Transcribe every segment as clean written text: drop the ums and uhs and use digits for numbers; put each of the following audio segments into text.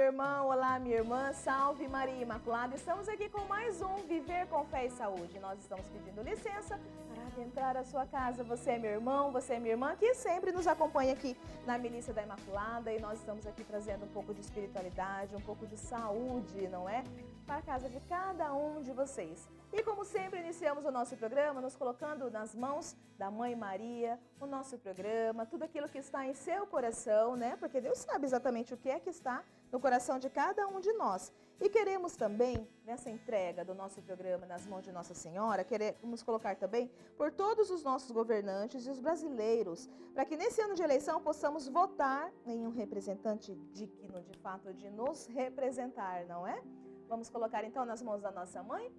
irmão, olá, minha irmã, salve Maria Imaculada. Estamos aqui com mais um Viver com Fé e Saúde. Nós estamos pedindo licença para adentrar a sua casa. Você é meu irmão, você é minha irmã, que sempre nos acompanha aqui na Milícia da Imaculada. E nós estamos aqui trazendo um pouco de espiritualidade, um pouco de saúde, não é? Para a casa de cada um de vocês. E como sempre, iniciamos o nosso programa nos colocando nas mãos da Mãe Maria, o nosso programa, tudo aquilo que está em seu coração, né? Porque Deus sabe exatamente o que é que está no coração de cada um de nós. E queremos também, nessa entrega do nosso programa nas mãos de Nossa Senhora, queremos colocar também por todos os nossos governantes e os brasileiros, para que nesse ano de eleição possamos votar em um representante digno, de fato, de nos representar, não é? Vamos colocar então nas mãos da nossa mãe?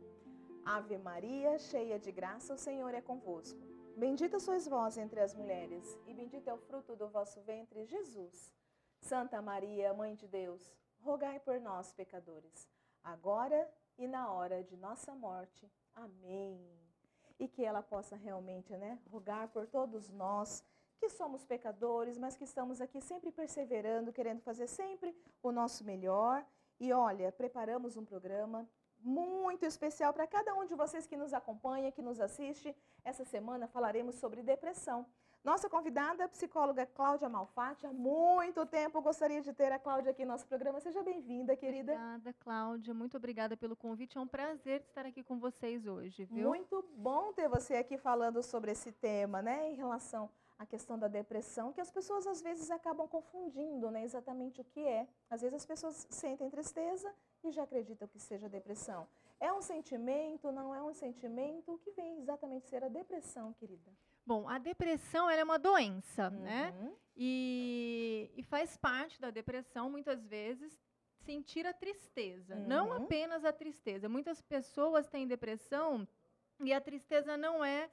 Ave Maria, cheia de graça, o Senhor é convosco. Bendita sois vós entre as mulheres, e bendito é o fruto do vosso ventre, Jesus. Santa Maria, Mãe de Deus, rogai por nós, pecadores, agora e na hora de nossa morte. Amém. E que ela possa realmente, rogar por todos nós, que somos pecadores, mas que estamos aqui sempre perseverando, querendo fazer sempre o nosso melhor. E olha, preparamos um programa muito especial para cada um de vocês que nos acompanha, que nos assiste. Essa semana falaremos sobre depressão. Nossa convidada, a psicóloga Cláudia Malfatti. Há muito tempo gostaria de ter a Cláudia aqui no nosso programa. Seja bem-vinda, querida. Obrigada, Cláudia. Muito obrigada pelo convite. É um prazer estar aqui com vocês hoje, viu? Muito bom ter você aqui falando sobre esse tema, né? Em relação à questão da depressão, que as pessoas às vezes acabam confundindo, né? Exatamente o que é. Às vezes as pessoas sentem tristeza e já acreditam que seja depressão. É um sentimento, não é um sentimento? O que vem exatamente ser a depressão, querida? Bom, a depressão ela é uma doença, né? E faz parte da depressão, muitas vezes, sentir a tristeza. Não apenas a tristeza. Muitas pessoas têm depressão e a tristeza não é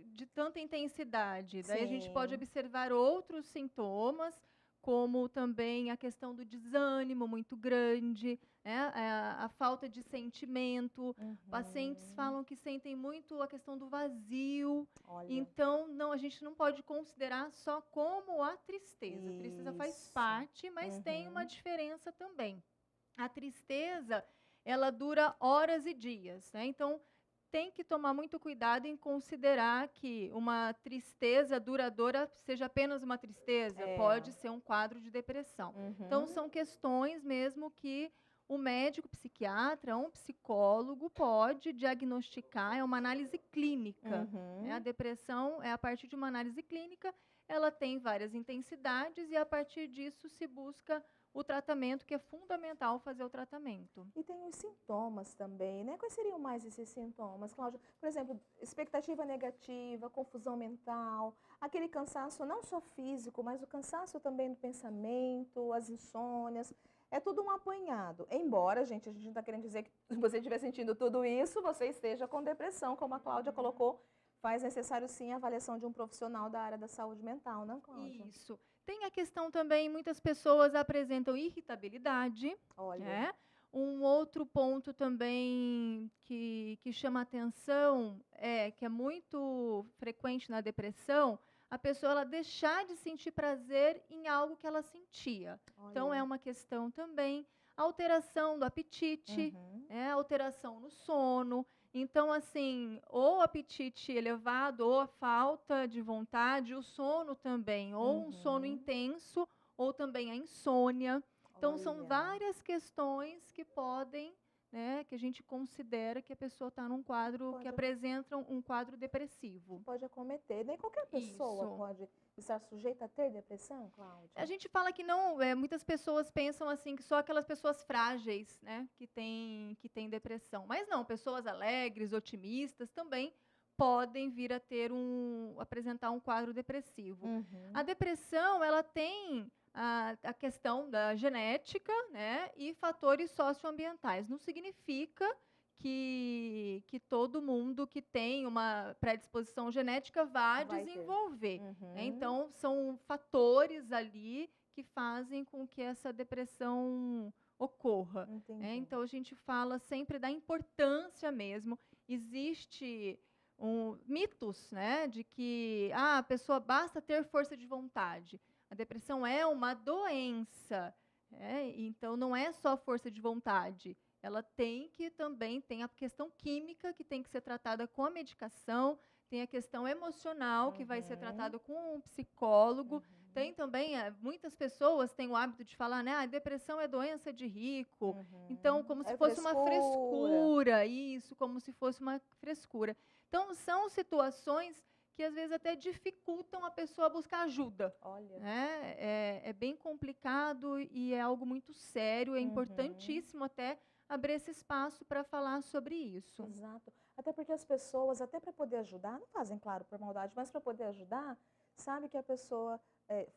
de tanta intensidade. Daí a gente pode observar outros sintomas, como também a questão do desânimo muito grande, né? A falta de sentimento. Pacientes falam que sentem muito a questão do vazio. Olha. Então, não, a gente não pode considerar só como a tristeza. A tristeza faz parte, mas tem uma diferença também. A tristeza, ela dura horas e dias, né? Então, tem que tomar muito cuidado em considerar que uma tristeza duradoura seja apenas uma tristeza, pode ser um quadro de depressão. Então, são questões mesmo que o médico psiquiatra, um psicólogo pode diagnosticar, é uma análise clínica. A depressão é a partir de uma análise clínica, ela tem várias intensidades e a partir disso se busca o tratamento, que é fundamental fazer o tratamento. E tem os sintomas também, né? Quais seriam mais esses sintomas, Cláudia? Por exemplo, expectativa negativa, confusão mental, aquele cansaço não só físico, mas o cansaço também do pensamento, as insônias. É tudo um apanhado. Embora, gente, a gente não está querendo dizer que se você estiver sentindo tudo isso, você esteja com depressão, como a Cláudia colocou. Faz necessário, sim, a avaliação de um profissional da área da saúde mental, não, Cláudia? Isso. Tem a questão também, muitas pessoas apresentam irritabilidade. Olha. Né? Um outro ponto também que chama atenção, que é muito frequente na depressão, a pessoa ela deixar de sentir prazer em algo que ela sentia. Olha. Então, é uma questão também. Alteração do apetite, alteração no sono. Então, assim, ou apetite elevado, ou a falta de vontade, o sono também, ou um sono intenso, ou também a insônia. Então, são várias questões que podem, que a gente considera que a pessoa está num quadro, que apresenta um quadro depressivo. Pode acometer. Nem qualquer pessoa pode estar sujeita a ter depressão, Cláudia? A gente fala que não, muitas pessoas pensam assim, que só aquelas pessoas frágeis, né, que têm depressão. Mas não, pessoas alegres, otimistas também podem vir a apresentar um quadro depressivo. A depressão, ela tem a questão da genética, né, e fatores socioambientais. Não significa que todo mundo que tem uma predisposição genética vai desenvolver. Então, são fatores ali que fazem com que essa depressão ocorra. Então, a gente fala sempre da importância mesmo. Existe mitos, né, de que a pessoa basta ter força de vontade. A depressão é uma doença. Então, não é só força de vontade. Ela tem que também, tem a questão química, que tem que ser tratada com a medicação, tem a questão emocional, que vai ser tratada com um psicólogo. Tem também, muitas pessoas têm o hábito de falar, né, a depressão é doença de rico. Então, como se fosse uma frescura, isso, como se fosse uma frescura. Então, são situações que às vezes até dificultam a pessoa a buscar ajuda. Olha. Né? É bem complicado e é algo muito sério, é importantíssimo até abrir esse espaço para falar sobre isso. Exato. Até porque as pessoas, até para poder ajudar, não fazem, claro, por maldade, mas para poder ajudar, sabe que a pessoa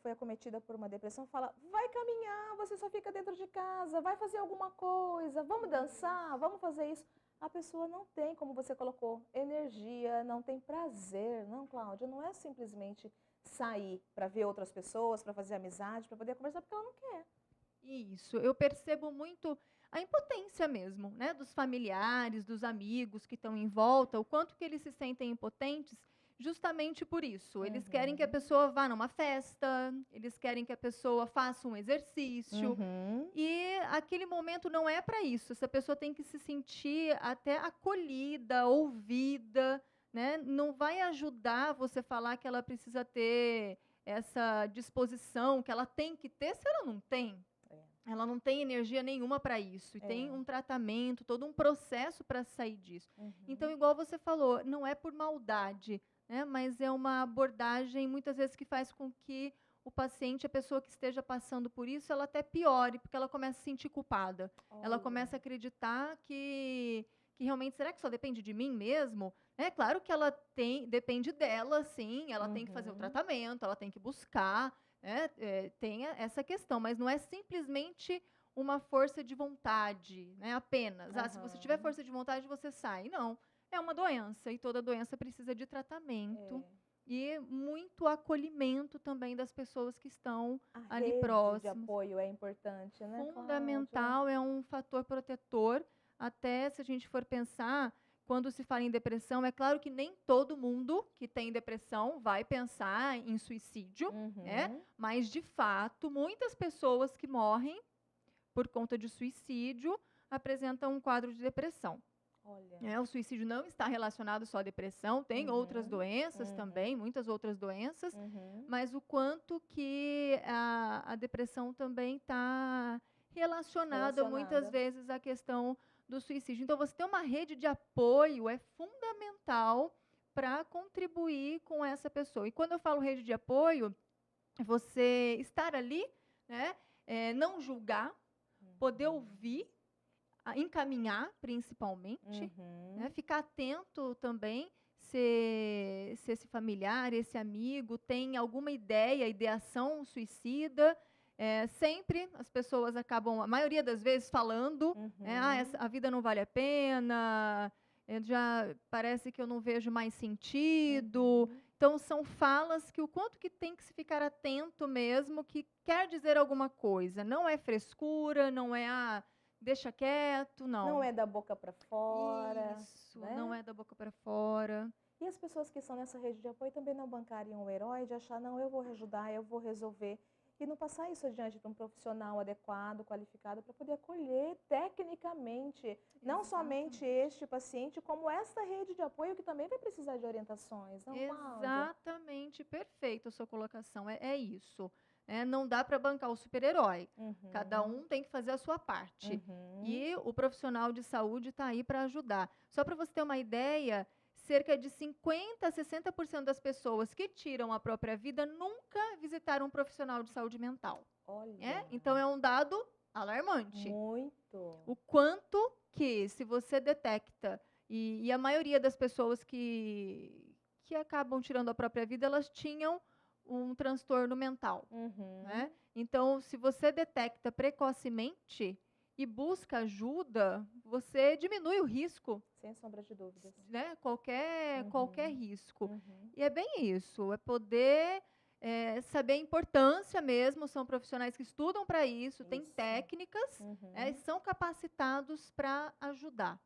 foi acometida por uma depressão, fala, vai caminhar, você só fica dentro de casa, vai fazer alguma coisa, vamos dançar, vamos fazer isso. A pessoa não tem, como você colocou, energia, não tem prazer. Não, Cláudia, não é simplesmente sair para ver outras pessoas, para fazer amizade, para poder conversar, porque ela não quer. Isso, eu percebo muito a impotência mesmo, né, dos familiares, dos amigos que estão em volta, o quanto que eles se sentem impotentes justamente por isso. Eles querem que a pessoa vá numa festa, eles querem que a pessoa faça um exercício, e aquele momento não é para isso. Essa pessoa tem que se sentir até acolhida, ouvida, né? Não vai ajudar você falar que ela precisa ter essa disposição, que ela tem que ter, se ela não tem. Ela não tem energia nenhuma para isso. E tem um tratamento, todo um processo para sair disso. Então, igual você falou, não é por maldade, né, mas é uma abordagem, muitas vezes, que faz com que o paciente, a pessoa que esteja passando por isso, ela até piore, porque ela começa a se sentir culpada. Ela começa a acreditar que realmente, será que só depende de mim mesmo? É claro que ela depende dela, sim, ela tem que fazer o tratamento, ela tem que buscar, tem essa questão, mas não é simplesmente uma força de vontade, né, apenas. Se você tiver força de vontade, você sai. Não, é uma doença, e toda doença precisa de tratamento. E muito acolhimento também das pessoas que estão ali próximas. A rede de apoio é importante, né, Fundamental, Cláudia? é um fator protetor. Até se a gente for pensar, quando se fala em depressão, é claro que nem todo mundo que tem depressão vai pensar em suicídio, né? Mas, de fato, muitas pessoas que morrem por conta de suicídio apresentam um quadro de depressão. O suicídio não está relacionado só à depressão, tem outras doenças também, muitas outras doenças, mas o quanto que a depressão também está relacionada muitas vezes à questão do suicídio. Então, você ter uma rede de apoio é fundamental para contribuir com essa pessoa. E quando eu falo rede de apoio, você estar ali, né, não julgar, poder ouvir, encaminhar, principalmente, né, ficar atento também se esse familiar, esse amigo tem alguma ideação suicida. Sempre as pessoas acabam, a maioria das vezes, falando, a vida não vale a pena, já parece que eu não vejo mais sentido. Então, são falas que o quanto que tem que se ficar atento mesmo, que quer dizer alguma coisa. Não é frescura, não é deixa quieto, não. Não é da boca para fora. Isso, né? Não é da boca para fora. E as pessoas que estão nessa rede de apoio também não bancarem o herói de achar, não, eu vou ajudar, eu vou resolver. E não passar isso adiante para um profissional adequado, qualificado, para poder acolher tecnicamente, não somente este paciente, como esta rede de apoio que também vai precisar de orientações. Não, exatamente, perfeito a sua colocação, é isso. Não dá para bancar o super-herói. Cada um tem que fazer a sua parte. E o profissional de saúde está aí para ajudar. Só para você ter uma ideia, cerca de 50% a 60% das pessoas que tiram a própria vida nunca visitaram um profissional de saúde mental. Olha. Então, é um dado alarmante. Muito. O quanto que, se você detecta, e a maioria das pessoas que acabam tirando a própria vida, elas tinham um transtorno mental. Né? Então, se você detecta precocemente e busca ajuda, você diminui o risco. Sem sombra de dúvidas. Né? Qualquer risco. E é bem isso, é poder saber a importância mesmo, são profissionais que estudam para isso, têm técnicas, são capacitados para ajudar.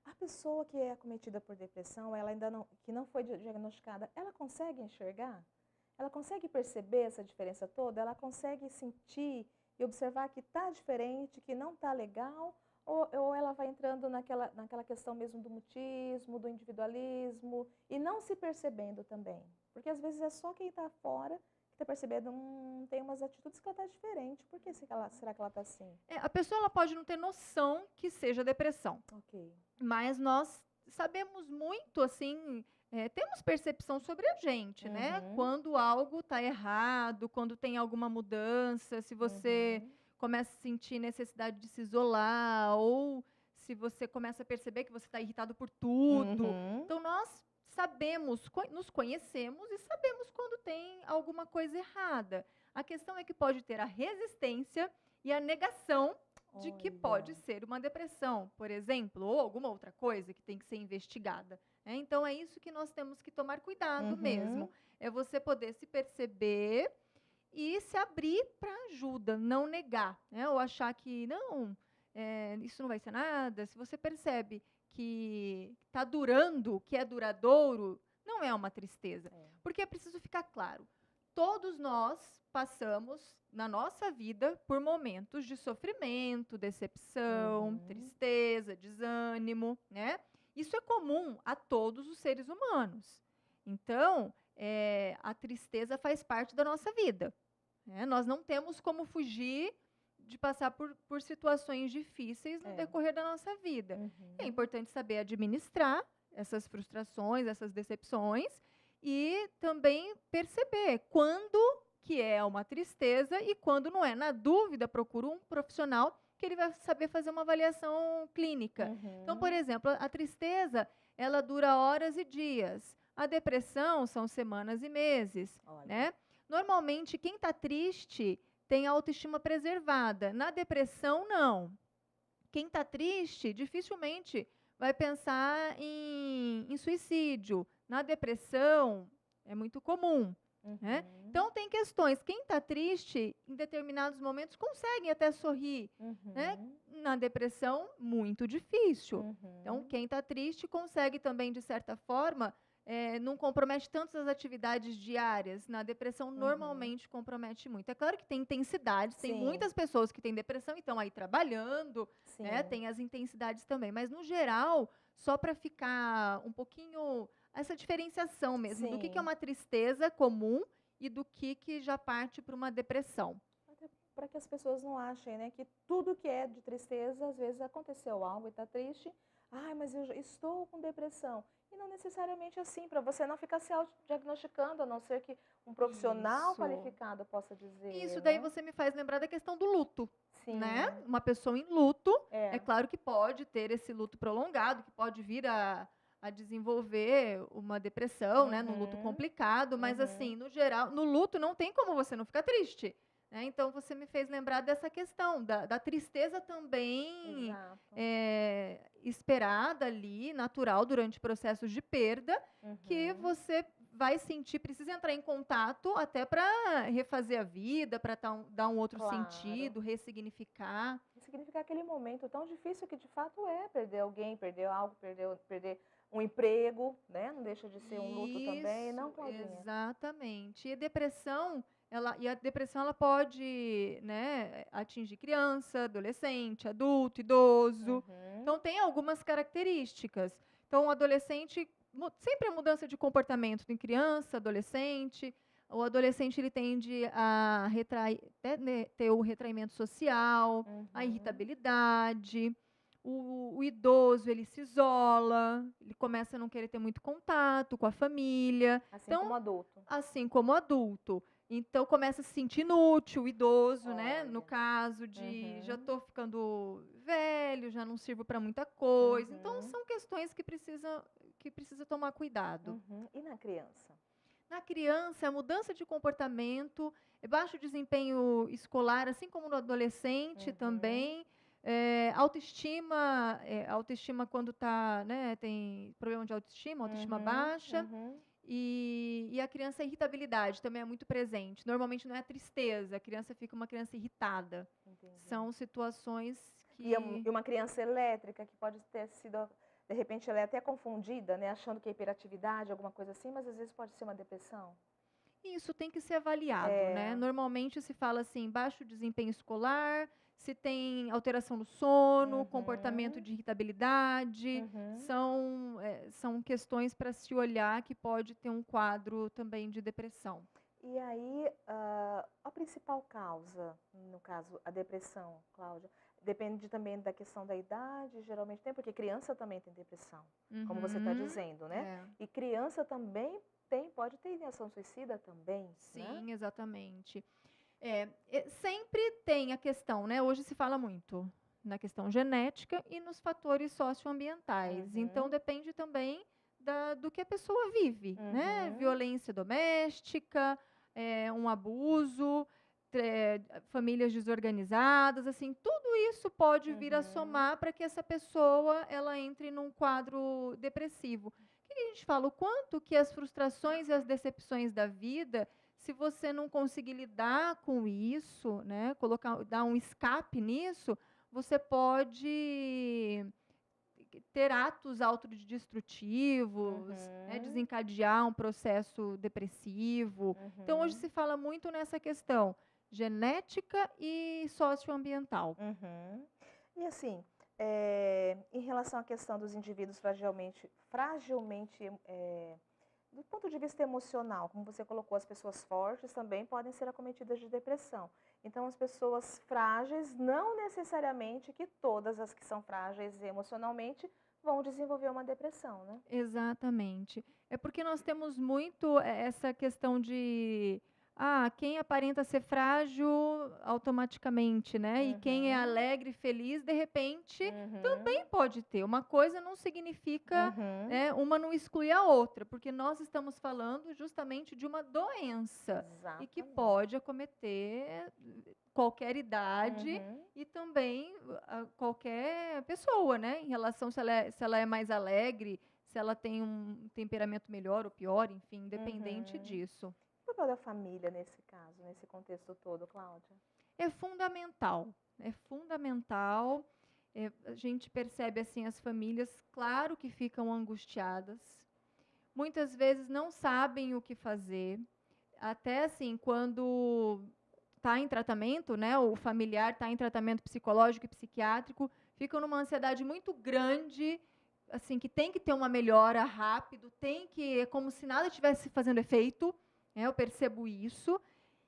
A pessoa que é acometida por depressão, ela ainda que não foi diagnosticada, ela consegue enxergar? Ela consegue perceber essa diferença toda? Ela consegue sentir e observar que está diferente, que não está legal, ou ela vai entrando naquela questão mesmo do mutismo, do individualismo, e não se percebendo também? Porque às vezes é só quem está fora que está percebendo, tem umas atitudes que ela está diferente. Por que será que ela está assim? A pessoa ela pode não ter noção que seja depressão, Ok. mas nós sabemos muito, assim, temos percepção sobre a gente, né? Uhum. Quando algo está errado, quando tem alguma mudança, se você Uhum. começa a sentir necessidade de se isolar, ou se você começa a perceber que você está irritado por tudo. Uhum. Então, nós sabemos, nos conhecemos e sabemos quando tem alguma coisa errada. A questão é que pode ter a resistência e a negação de que pode Olha. ser uma depressão, por exemplo, ou alguma outra coisa que tem que ser investigada. Então, é isso que nós temos que tomar cuidado mesmo. Uhum. É você poder se perceber e se abrir para ajuda, não negar, ou achar que, não, isso não vai ser nada. Se você percebe que está durando, que é duradouro, não é uma tristeza. Porque é preciso ficar claro, todos nós passamos na nossa vida por momentos de sofrimento, decepção, tristeza, desânimo, né? Isso é comum a todos os seres humanos. Então, a tristeza faz parte da nossa vida. Nós não temos como fugir de passar por situações difíceis no decorrer da nossa vida. É importante saber administrar essas frustrações, essas decepções, e também perceber quando que é uma tristeza e quando não é. Na dúvida, procura um profissional que ele vai saber fazer uma avaliação clínica. Então, por exemplo, a tristeza, ela dura horas e dias. A depressão são semanas e meses, né? Normalmente, quem está triste tem a autoestima preservada. Na depressão, não. Quem está triste, dificilmente vai pensar em suicídio. Na depressão, é muito comum. Né? Então, tem questões. Quem está triste, em determinados momentos, consegue até sorrir. Né? Na depressão, muito difícil. Então, quem está triste consegue também, de certa forma, não compromete tanto as atividades diárias. Na depressão, normalmente, compromete muito. É claro que tem intensidades, tem muitas pessoas que têm depressão e estão aí trabalhando, né? Tem as intensidades também. Mas, no geral, só para ficar um pouquinho essa diferenciação mesmo, do que é uma tristeza comum e do que já parte para uma depressão. Até para que as pessoas não achem, né, que tudo que é de tristeza, às vezes aconteceu algo e está triste, mas eu estou com depressão. E não necessariamente assim, para você não ficar se autodiagnosticando, a não ser que um profissional qualificado possa dizer. Isso daí você me faz lembrar da questão do luto. Né? Sim. Uma pessoa em luto, é claro que pode ter esse luto prolongado, que pode vir a desenvolver uma depressão, né, num luto complicado, mas assim, no geral, no luto não tem como você não ficar triste. Né? Então, você me fez lembrar dessa questão, da tristeza também esperada ali, natural, durante processos de perda, que você vai sentir, precisa entrar em contato até para refazer a vida, para dar um outro sentido, ressignificar. Ressignificar aquele momento tão difícil que, de fato, perder alguém, perder algo, perder um emprego, né? Não deixa de ser um luto também, não, Claudinha? Exatamente. E a depressão, ela pode, né, atingir criança, adolescente, adulto, idoso. Então, tem algumas características. Então, o adolescente, sempre a mudança de comportamento em criança, adolescente. O adolescente ele tende a ter o retraimento social, a irritabilidade. O idoso, ele se isola, ele começa a não querer ter muito contato com a família. Assim como adulto. Assim como adulto. Então, começa a se sentir inútil, o idoso, né? No caso de já estou ficando velho, já não sirvo para muita coisa. Então, são questões que precisa tomar cuidado. E na criança? Na criança, a mudança de comportamento, baixo desempenho escolar, assim como no adolescente também. Autoestima quando tem problema de autoestima baixa. E a criança, a irritabilidade também é muito presente. Normalmente não é a tristeza, a criança fica uma criança irritada. Entendi. São situações que... E uma criança elétrica, que pode ter sido, de repente, ela é até confundida, né, achando que é hiperatividade, alguma coisa assim, mas às vezes pode ser uma depressão. Isso tem que ser avaliado, né? Normalmente se fala assim, baixo desempenho escolar, se tem alteração no sono, comportamento de irritabilidade, são questões para se olhar que pode ter um quadro também de depressão. E aí, a principal causa, no caso, a depressão, Cláudia, depende também da questão da idade, geralmente tem, porque criança também tem depressão, como você está dizendo, né? E criança também pode ter ideação suicida também, né? Sim, exatamente. Sempre tem a questão, né? Hoje se fala muito na questão genética e nos fatores socioambientais. Então, depende também do que a pessoa vive, né? Violência doméstica, um abuso, famílias desorganizadas, assim, tudo isso pode vir a somar para que essa pessoa ela entre num quadro depressivo. O que a gente fala? O quanto que as frustrações e as decepções da vida, se você não conseguir lidar com isso, né, dar um escape nisso, você pode ter atos autodestrutivos, né, desencadear um processo depressivo. Então, hoje se fala muito nessa questão genética e socioambiental. E assim, em relação à questão dos indivíduos fragilmente do ponto de vista emocional, como você colocou, as pessoas fortes também podem ser acometidas de depressão. Então, as pessoas frágeis, não necessariamente que todas as que são frágeis emocionalmente vão desenvolver uma depressão, né? Exatamente. É porque nós temos muito essa questão de quem aparenta ser frágil automaticamente, né? E quem é alegre e feliz, de repente, também pode ter. Uma coisa não significa, uma não exclui a outra, porque nós estamos falando justamente de uma doença e que pode acometer qualquer idade e também qualquer pessoa, né? Em relação se ela é mais alegre, se ela tem um temperamento melhor ou pior, enfim, independente disso. O papel da família nesse caso, nesse contexto todo, Cláudia? É fundamental, é fundamental. A gente percebe assim as famílias, claro que ficam angustiadas, muitas vezes não sabem o que fazer, até assim, quando está em tratamento, né, o familiar está em tratamento psicológico e psiquiátrico, ficam numa ansiedade muito grande, assim, que tem que ter uma melhora rápido, é como se nada estivesse fazendo efeito, né, eu percebo isso,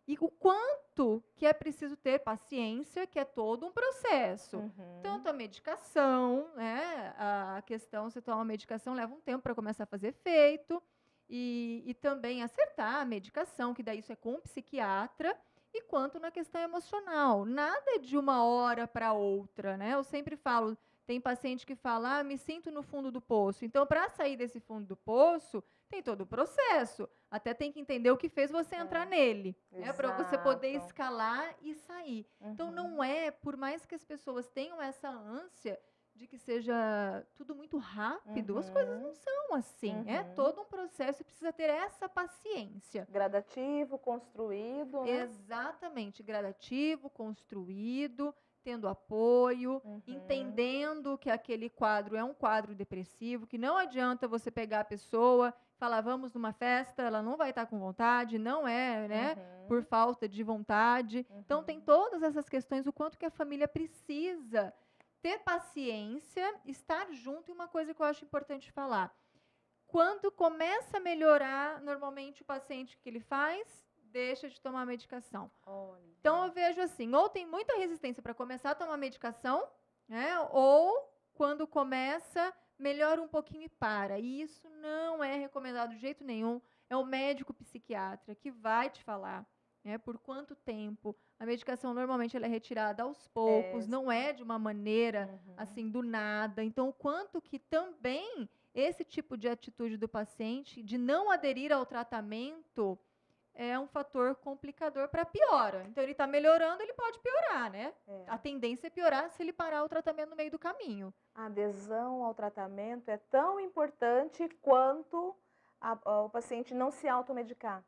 e o quanto que é preciso ter paciência, que é todo um processo. Tanto a medicação, né, a questão, você toma uma medicação, leva um tempo para começar a fazer efeito, e também acertar a medicação, que daí isso é com o psiquiatra, e quanto na questão emocional. Nada é de uma hora para outra, né? Eu sempre falo, tem paciente que fala, me sinto no fundo do poço. Então, para sair desse fundo do poço, tem todo o processo. Até tem que entender o que fez você entrar nele, né? Para você poder escalar e sair. Então, não é, por mais que as pessoas tenham essa ânsia de que seja tudo muito rápido, as coisas não são assim. É todo um processo e precisa ter essa paciência. Gradativo, construído, né? Exatamente, gradativo, construído, tendo apoio, entendendo que aquele quadro é um quadro depressivo, que não adianta você pegar a pessoa, falar, vamos numa festa, ela não vai estar com vontade, não é, né, por falta de vontade. Então, tem todas essas questões, o quanto que a família precisa ter paciência, estar junto, e uma coisa que eu acho importante falar. Quando começa a melhorar, normalmente o paciente, o que ele faz? Deixa de tomar medicação. Então, eu vejo assim, ou tem muita resistência para começar a tomar medicação, né? Ou, quando começa, melhora um pouquinho e para. E isso não é recomendado de jeito nenhum. É o médico psiquiatra que vai te falar, né, por quanto tempo. A medicação, normalmente, ela é retirada aos poucos, não é de uma maneira, assim, do nada. Então, o quanto que também esse tipo de atitude do paciente, de não aderir ao tratamento, é um fator complicador para piora. Então, ele está melhorando, ele pode piorar, né? A tendência é piorar se ele parar o tratamento no meio do caminho. A adesão ao tratamento é tão importante quanto o paciente não se automedicar,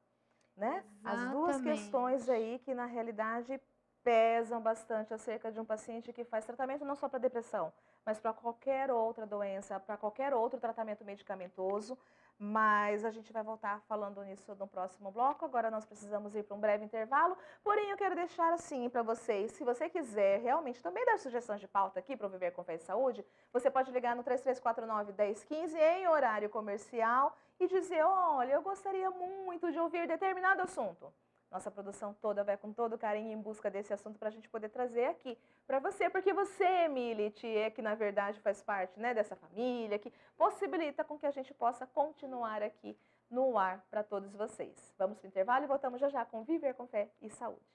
né? As duas questões aí que, na realidade, pesam bastante acerca de um paciente que faz tratamento não só para depressão, mas para qualquer outra doença, para qualquer outro tratamento medicamentoso. Mas a gente vai voltar falando nisso no próximo bloco. Agora nós precisamos ir para um breve intervalo. Porém, eu quero deixar assim para vocês, se você quiser realmente também dar sugestões de pauta aqui para o Viver com Fé e Saúde, você pode ligar no 3349-1015 em horário comercial e dizer, olha, eu gostaria muito de ouvir determinado assunto. Nossa produção toda vai com todo carinho em busca desse assunto para a gente poder trazer aqui para você, porque você, Milit, é que na verdade faz parte, né, dessa família, que possibilita com que a gente possa continuar aqui no ar para todos vocês. Vamos para o intervalo e voltamos já já com Viver com Fé e Saúde.